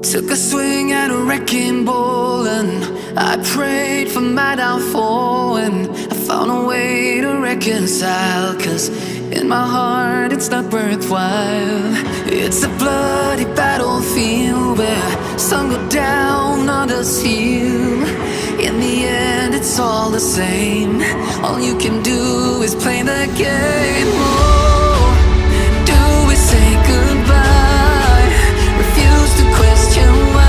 Took a swing at a wrecking ball and I prayed for my downfall, and I found a way to reconcile, 'cause in my heart it's not worthwhile. It's a bloody battlefield where some go down, others heal. In the end it's all the same. All you can do is play the game. Oh, do we say goodbye? Refuse to question why.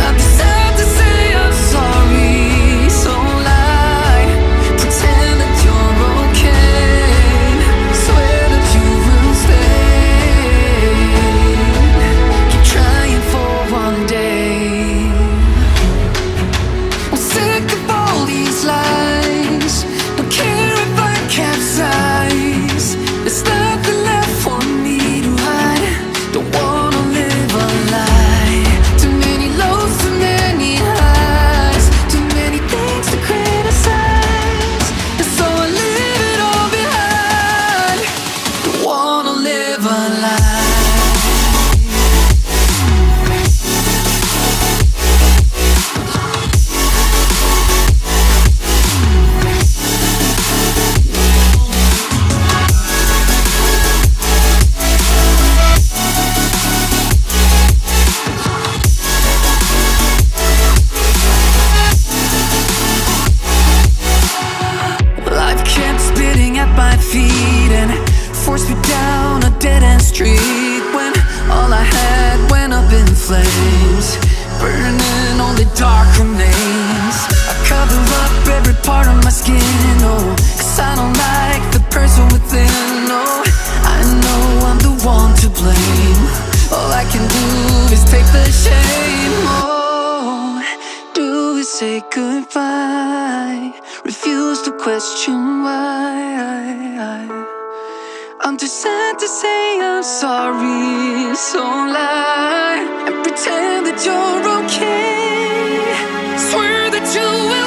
I'm sad to say I'm sorry, so lie. Pretend that you're okay. Swear that you will stay. Keep trying for one day. I'm sick of all these lies. Don't care if I capsize. There's nothing left for me to hide. Don't wanna live a lie. Too many lows, too many highs. Too many things to criticize. And so I leave it all behind. Don't wanna live a lie. Life kept spitting at my feet and forced me down a dead-end street, when all I had went up in flames, burning only dark remains. I cover up every part of my skin, oh, 'cause I don't like the person within. Oh, I know I'm the one to blame. All I can do is take the shame. Oh, do we say goodbye? Refuse to question why. I'm too sad to say I'm sorry, so lie and pretend that you're okay. Swear that you will